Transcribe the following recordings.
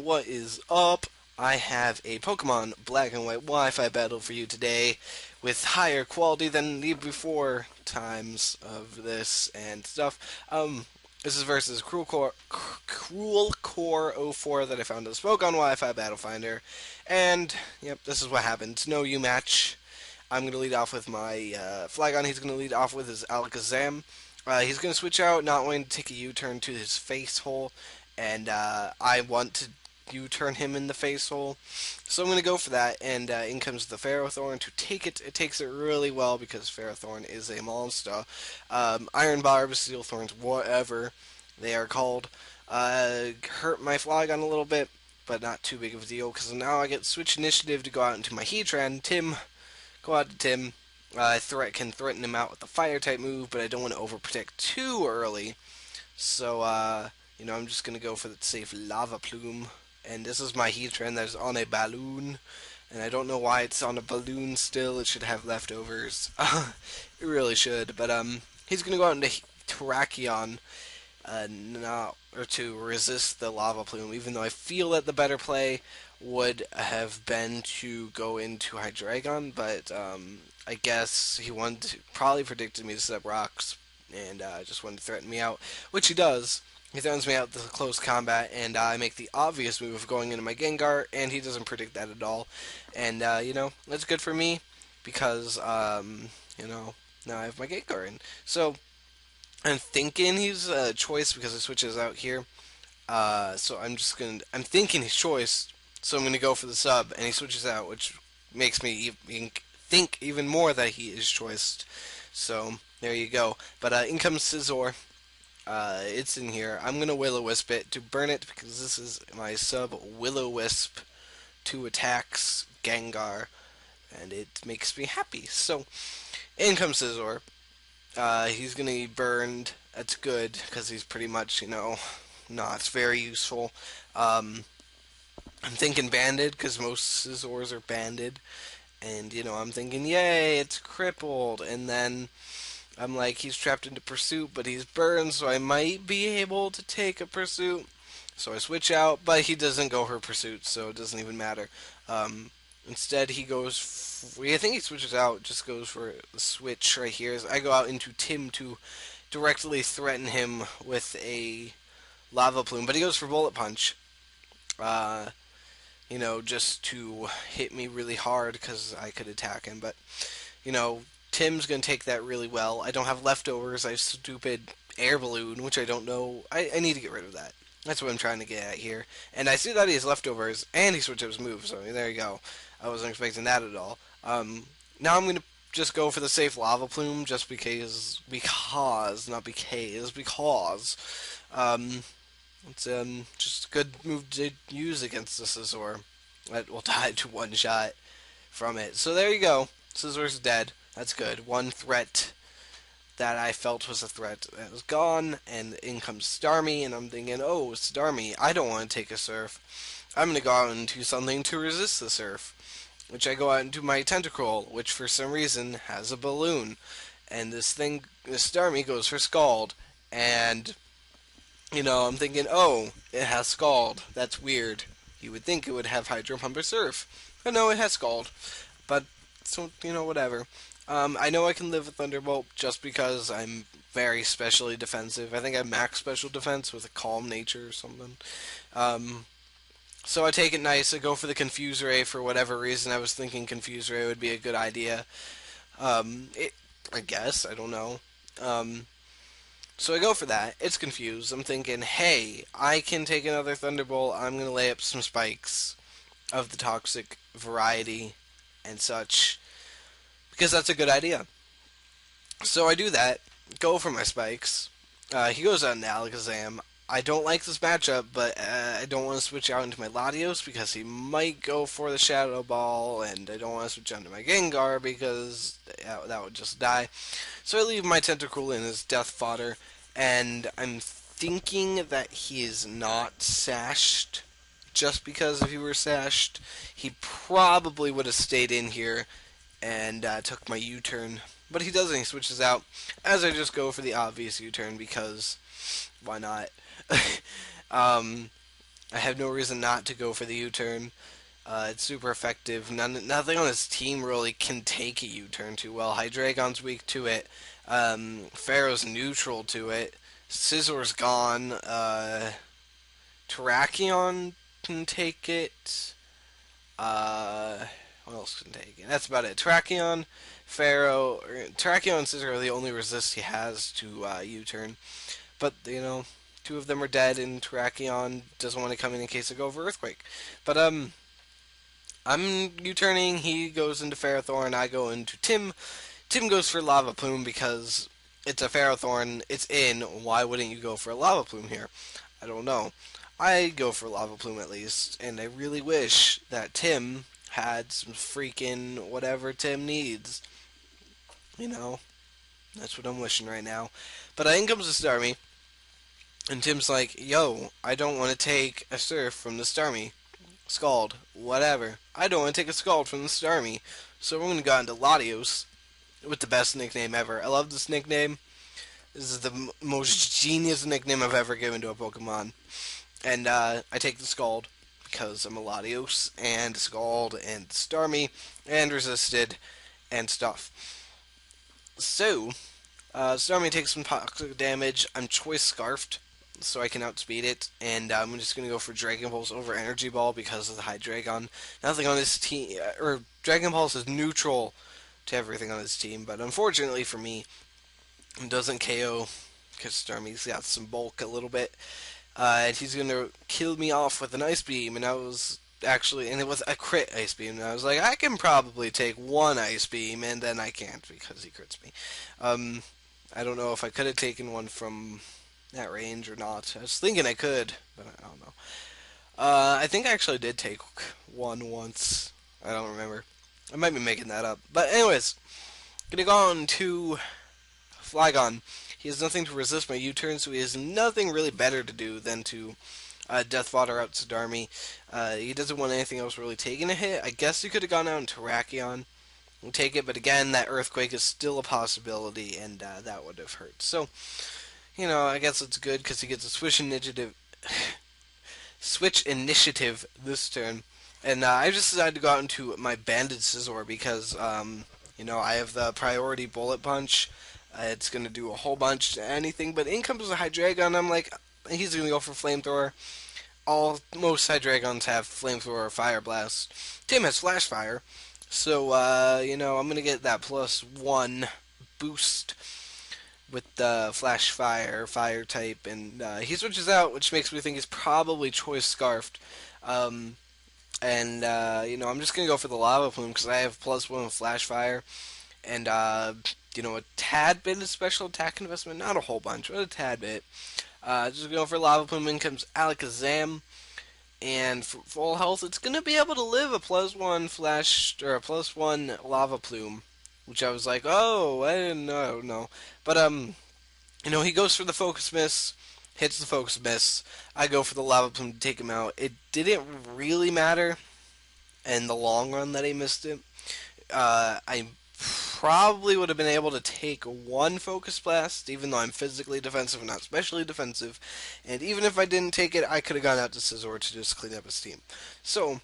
what is up? I have a Pokemon Black and White Wi-Fi battle for you today with higher quality than the before times of this and stuff. This is versus cruelcore04 that I found in the Spoke on Wi-Fi Battle Finder. And, yep, this is what happened. No U match. I'm going to lead off with my Flygon. He's going to lead off with his Alakazam. He's going to switch out, not wanting to take a U-turn to his face hole, and I want to U-turn him in the face hole, so I'm going to go for that, and in comes the Ferrothorn to take it. It takes it really well because Ferrothorn is a monster. Iron Barbs, Steel Thorns, whatever they are called, hurt my Flygon a little bit, but not too big of a deal, because now I get switch initiative to go out into my Heatran. Go out to Tim. I can threaten him out with the Fire-type move, but I don't want to overprotect too early. So, I'm just going to go for the safe Lava Plume. And this is my Heatran that is on a balloon. And I don't know why it's on a balloon still. It should have leftovers. It really should. But, he's going to go out into Terrakion to resist the Lava Plume, even though I feel that the better play would have been to go into Hydreigon, but I guess he probably predicted me to set up rocks and just wanted to threaten me out, which he does. He threatens me out to close combat, and I make the obvious move of going into my Gengar, and he doesn't predict that at all. And, that's good for me because, now I have my Gengar in. So, I'm thinking he's a choice because it switches out here. So I'm thinking he's choice, so I'm going to go for the sub, and he switches out, which makes me think even more that he is choiced. So there you go. But in comes Scizor. It's in here. I'm going to Will-O-Wisp it to burn it because this is my sub Will-O-Wisp 2 attacks Gengar, and it makes me happy. So in comes Scizor. He's going to be burned. That's good because he's pretty much, not very useful. I'm thinking banded because most Scizors are banded. And, I'm thinking, yay, it's crippled. And then I'm like, he's trapped into pursuit, but he's burned, so I might be able to take a pursuit. So I switch out, but he doesn't go for pursuit, so it doesn't even matter. Instead, he goes, I think he switches out, just goes for the switch right here. I go out into Tim to directly threaten him with a Lava Plume, but he goes for Bullet Punch. Just to hit me really hard because I could attack him. But, Tim's going to take that really well. I don't have leftovers. I have stupid Air Balloon, which I don't know. I need to get rid of that. That's what I'm trying to get at here. And I see that he has leftovers, and he switched up his move, so there you go. I wasn't expecting that at all. Now I'm going to just go for the safe Lava Plume, just because, it's just a good move to use against the Scizor. That will die to one shot from it. So there you go. Scizor's dead. That's good. One threat that I felt was a threat that was gone, and in comes Starmie, and I'm thinking, oh, Starmie, I don't want to take a Surf. I'm going to go out into something to resist the Surf, which I go out into my Tentacruel, which for some reason has a balloon. And this Starmie goes for Scald, and I'm thinking, oh, it has Scald. That's weird. You would think it would have Hydro Pump or Surf. But no, it has Scald. But, so, whatever. I know I can live with Thunderbolt just because I'm very specially defensive. I think I have max special defense with a Calm Nature or something. So I take it nice. I go for the Confuse Ray for whatever reason. I was thinking Confuse Ray would be a good idea. I guess. I don't know. So I go for that. It's confused. I'm thinking, hey, I can take another Thunderbolt. I'm going to lay up some spikes of the toxic variety and such, because that's a good idea. So I do that, go for my spikes. He goes out into Alakazam. I don't like this matchup, but I don't want to switch out into my Latios because he might go for the Shadow Ball, and I don't want to switch out into my Gengar because that would just die. So I leave my Tentacruel in his death fodder, and I'm thinking that he is not sashed, just because if he were sashed, he probably would have stayed in here and took my U-turn. But he doesn't, he switches out, as I just go for the obvious U-turn because why not? I have no reason not to go for the U-turn. It's super effective. Nothing on his team really can take a U-turn too well. Hydreigon's weak to it. Pharaoh's neutral to it. Scissor's gone. Terrakion can take it. Uh, what else can take it? That's about it. Terrakion, Pharaoh, Terrakion and Scissor are the only resist he has to U-turn. But two of them are dead, and Terrakion doesn't want to come in case I go over Earthquake. But I'm U-turning. He goes into Ferrothorn. I go into Tim. Tim goes for Lava Plume because it's a Ferrothorn. It's in. Why wouldn't you go for a Lava Plume here? I don't know. I go for Lava Plume at least, and I really wish that Tim had some freaking whatever Tim needs. You know, that's what I'm wishing right now. But in comes the Starmie, and Tim's like, yo, I don't want to take a Surf from the Starmie. Scald, whatever. I don't want to take a Scald from the Starmie. So we're going to go into Latios with the best nickname ever. I love this nickname. This is the most genius nickname I've ever given to a Pokemon. And I take the Scald because I'm a Latios and Scald and Starmie and Resisted and stuff. So, Starmie takes some toxic damage. I'm Choice Scarfed, so I can outspeed it. And I'm just going to go for Dragon Pulse over Energy Ball because of the Hydreigon. Nothing on this team, or Dragon Pulse is neutral to everything on his team. But unfortunately for me, it doesn't KO because Starmie's got some bulk a little bit. And he's going to kill me off with an Ice Beam. And I was actually, and it was a crit Ice Beam. And I was like, I can probably take one Ice Beam, and then I can't because he crits me. I don't know if I could have taken one from that range or not. I was thinking I could, but I don't know. I think I actually did take one once. I don't remember. I might be making that up. But anyways, gonna go on to Flygon. He has nothing to resist my U-turn, so he has nothing really better to do than to Death Fodder out Starmie. He doesn't want anything else really taking a hit. I guess he could have gone out into Terrakion and take it, but again, that Earthquake is still a possibility, and that would have hurt. So, I guess it's good because he gets a switch initiative this turn. And I just decided to go out into my Banded Scizor because, I have the priority Bullet Punch. It's going to do a whole bunch to anything, but in comes the Hydreigon. I'm like, he's going to go for Flamethrower. Most Hydreigons have Flamethrower or Fire Blast. Tim has Flash Fire, so, I'm going to get that +1 boost with the Flash Fire type, and he switches out, which makes me think he's probably Choice Scarfed. I'm just going to go for the Lava Plume because I have +1 Flash Fire. And, a tad bit of special attack investment. Not a whole bunch, but a tad bit. Just going for Lava Plume. In comes Alakazam. And for full health, it's going to be able to live a +1 Flash, or a +1 Lava Plume. Which I was like, oh, I didn't know. But, he goes for the Focus Miss. Hits the Focus Miss. I go for the Lava Plume to take him out. It didn't really matter in the long run that he missed it. I probably would have been able to take one Focus Blast, even though I'm physically defensive and not specially defensive. And even if I didn't take it, I could have gone out to Scizor to just clean up his team. So,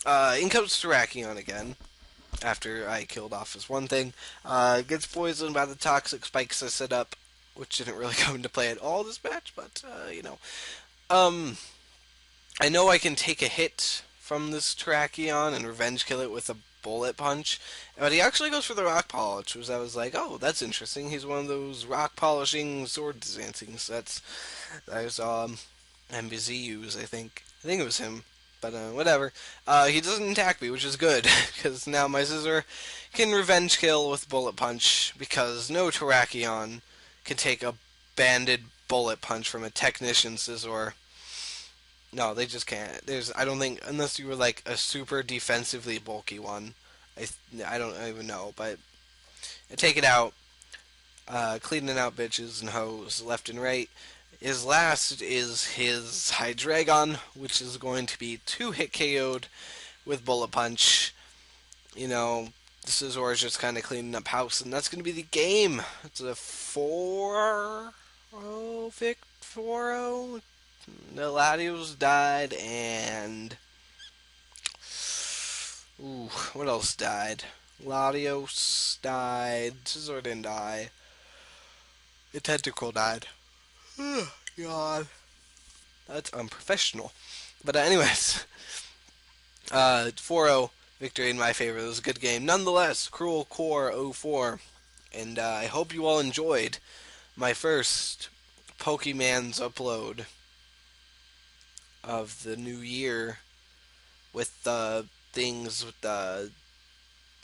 in comes Terrakion again, after I killed off his one thing. Gets poisoned by the Toxic Spikes I set up, which didn't really come into play at all this match, but, I know I can take a hit from this Terrakion and revenge kill it with a Bullet Punch, but he actually goes for the Rock Polish, which I was like, oh, that's interesting. He's one of those rock polishing sword dancing sets that I saw MBZ use, I think. I think it was him, but whatever. He doesn't attack me, which is good, because now my Scizor can revenge kill with Bullet Punch, because no Terrakion can take a banded Bullet Punch from a Technician Scizor. No, they just can't. I don't think, unless you were like a super defensively bulky one. I don't even know, but I take it out, cleaning out bitches and hoes left and right. His last is his Hydreigon, which is going to be 2-hit KO'd with Bullet Punch. The Scizor is just kind of cleaning up house, and that's going to be the game. It's a 4-0 4-0. The Latios died, and ooh, what else died? Latios died. Scizor didn't die. The Tentacle died. God, that's unprofessional. But anyways, 4-0 victory in my favor. It was a good game. Nonetheless, cruelcore04. And I hope you all enjoyed my first Pokemon's upload of the new year with things with the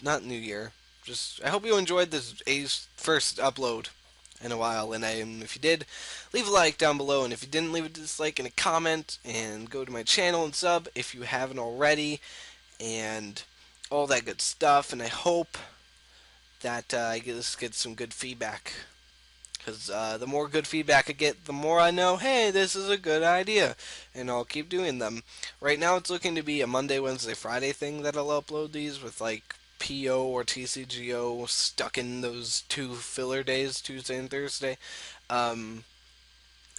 not New Year. Just I hope you enjoyed this first upload in a while. And if you did, leave a like down below. And if you didn't, leave a dislike and a comment. And go to my channel and sub if you haven't already. And all that good stuff. And I hope that I get some good feedback. Because the more good feedback I get, the more I know, hey, this is a good idea. And I'll keep doing them. Right now, it's looking to be a Monday, Wednesday, Friday thing that I'll upload these with, like, PO or TCGO stuck in those two filler days, Tuesday and Thursday. Um,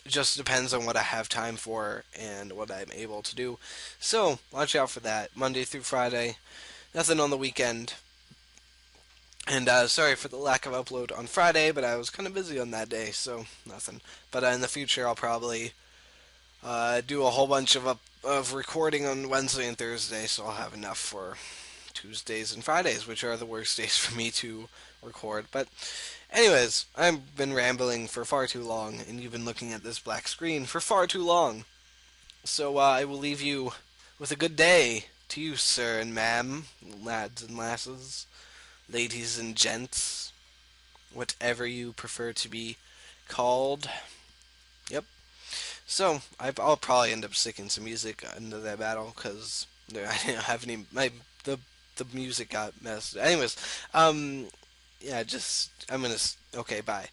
just depends on what I have time for and what I'm able to do. So, watch out for that. Monday through Friday. Nothing on the weekend. And sorry for the lack of upload on Friday, but I was kind of busy on that day, so nothing. But in the future, I'll probably do a whole bunch of recording on Wednesday and Thursday, so I'll have enough for Tuesdays and Fridays, which are the worst days for me to record. But anyways, I've been rambling for far too long, and you've been looking at this black screen for far too long. So I will leave you with a good day to you, sir and ma'am, lads and lasses, ladies and gents, whatever you prefer to be called. Yep. So I'll probably end up sticking some music into that battle because I didn't have any. The music got messed. Anyways, yeah, just I'm gonna. Okay, bye.